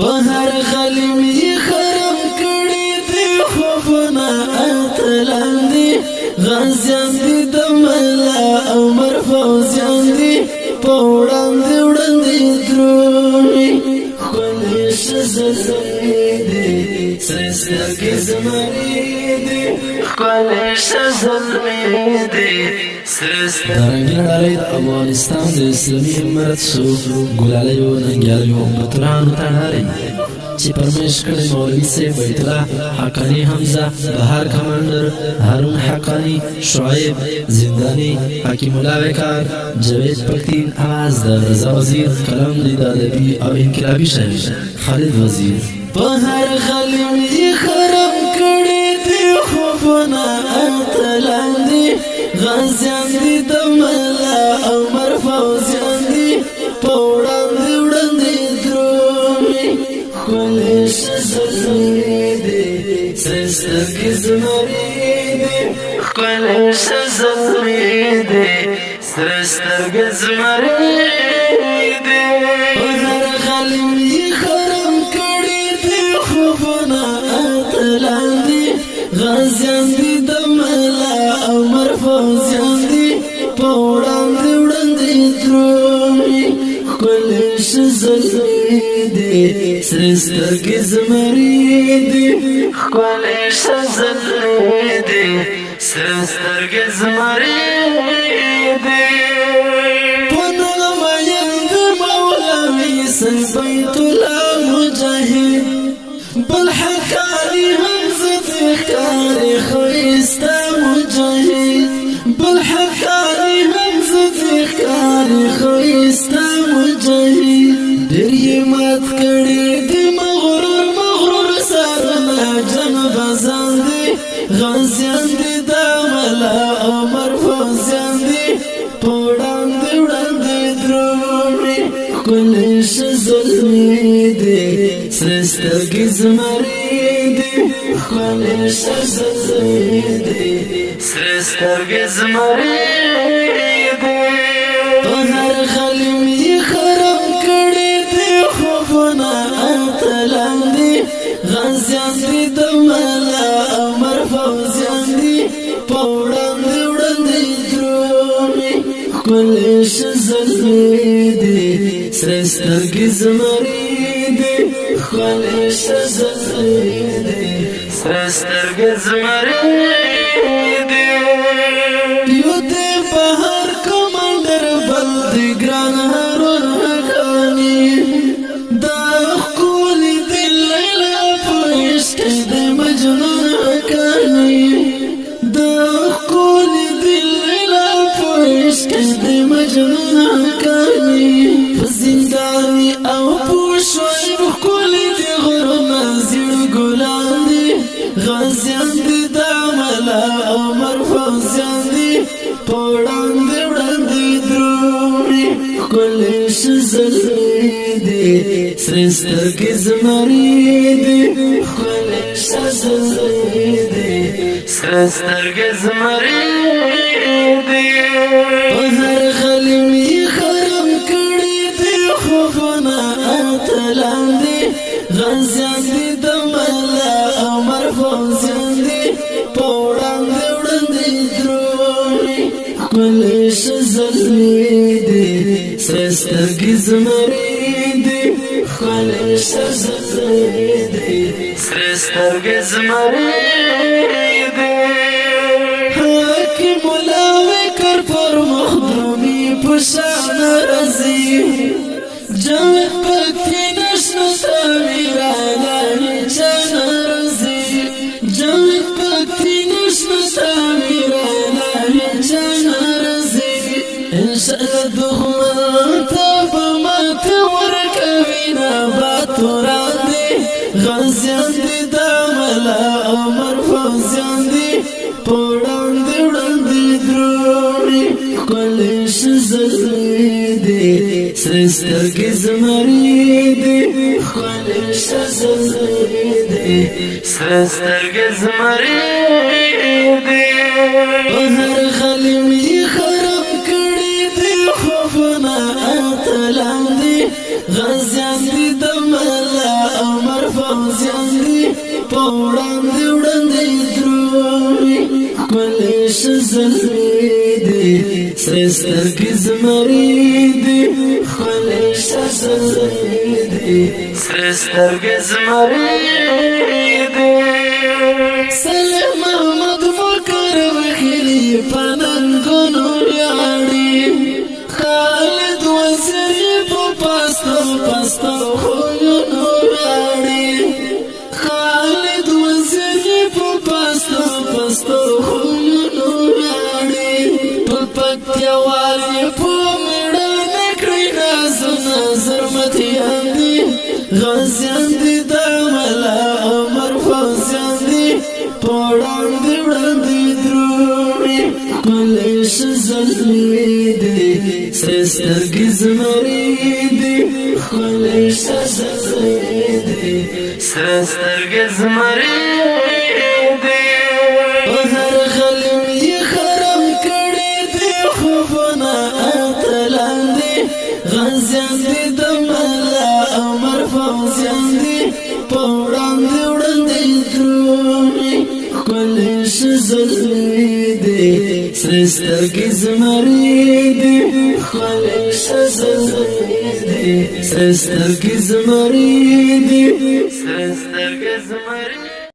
په هر غلیم یې خرم کړي دي خوبونه اتلان دي غازیان دي د ملا عمر فوزیان دي په وړاندې وړاندې درومي ښکلې ښځلې دي سرې سترګې زمري دي ښکلې ښځلې دي د رنګین ډالۍ د افغانستان د اسلامي امارت شو ګلالیو ننګیالیو بطرانو تڼاري چې پرمیش کړی مولوي صاحب بیت الله حقانی حمزه بهار کمانډر هارون حقانی شعیب زندانی حکیم الله وقار جاوید پختین آواز د رضا وزیر کلام د ادبي او انقلابي شاعر خالد وزیر په هر غلیم یې خرم کړي دي خوبونه اتلان دي غازیان دي د ملا عمر فوزیان دي په وړاندې وړاندې درومي ښکلې ښځلې دي سرې سترګې زمري دي ښکلې ښځلې دي سرې سترګې زمري دي په هر غلیم یې خرم کړي دي خوبونه اتلان دي غازیان دي د ملا عمر فوزیان دي په وړاندې وړاندې درومي ښکلې ښځلې دي سرې سترګې زمري دي ښکلې ښځلې دي سرې سترګې زمري دي په نغمه یې د مولوي صاحب بیت الله مجاهد بل حقانی حمزه ښکاري ښایسته مجاهد بل حقانی حمزه ښکاري ښایسته مجاهد ډېر یې مات کړي دي مغرور مغرور سرونه جنبازان دي غازیان دي د ملا عمر فوزیان دي په وړاندې وړاندې درومي ښکلې ښځلې دي سرې سترګې زمري دي ښکلې ښځلې دي سرې سترګې زمري دي په هر غلیم یې خرم کړي دي خوبونه اتلان دي غازیان دي د ملا عمر فوزیان دي په وړاندې وړاندې درومي ښکلې ښځلې دي سرې سترګې زمري دي ښکلې ښځلې دي سرې سترګې زمري دي یو دې بهار کمانډر بل دې ګران هارون حقانی دا ښکلې دي لیلا په عشق د مجنون حقانی دا ښکلې دي لیلا په عشق د مجنون حقانی په زنداني او په شعیب ښکلې دي غرونه زیړ ګلان دي غازیان دي د ملا عمر فوزیان دي په وړاندې وړاندې درومي ښکلې ښځلې دي سرې سترګې زمري دي ښکلې ښځلې دي سرې سترګې زمري دي په هر غلیم یې خرم کړي دي خوبونه اتلان دي غازیان دي د ملا عمر فوزیان دي په وړاندې وړاندې درومي ښکلې ښځلې دي سرې سترګې زمري دي ښکلې ښځلې دي سرې سترګې زمري دي حکیم الله وقار پر مخدومي په شان راځي جاوید پختین اشنا تعمیرانه چان رزی جاوید پختین اشنا تعمیرانه چان رزی انشاءالله دخمن تاب مات ورکوینا باتوران دی غازیان دی دا ملا عمر فوزیان دی پوڑاندی وڑاندی درومی ښکلې ښځلې دي سرې سترګې زمري دي ښکلې ښځلې دي سرې سترګې زمري دي په هر غلیم یې خرم کړي دي خوبونه اتلان دي غازیان دي د ملا عمر فوزیان دی پوڑان دی وڑان دی درومی کلیش زلمی دی سرستر کی زمری دی کلیش زلمی دی سرستر کی زمری دی سلیم محمد بکر وخیلی پننگونو یاری خالد وزیری پا پاستو پاستو خویونو یاری خالد وزیری پا پاستو پاستو خویونو یاری پا پکتیا والی پا میڑا نکڑی نازو نازر متیان دی غازیان دی داملا عمر فوزیان دی پوڑان دی وڑان دی درومی کلیش زلمی دی سرستر کی زمری دی کلیش زلمی دی سرستر کی زمری دی هر غلیم یہ خرم کڑی دی خوبنا اتلان دی غازیان دی دمالا عمر فوزیان دی پوڑان دی وڑان دی درومی کلیش زلمی دی سرستر کی زمری دی کلیش زلمی دی سرستر کی زمری دی سرستر کی زمری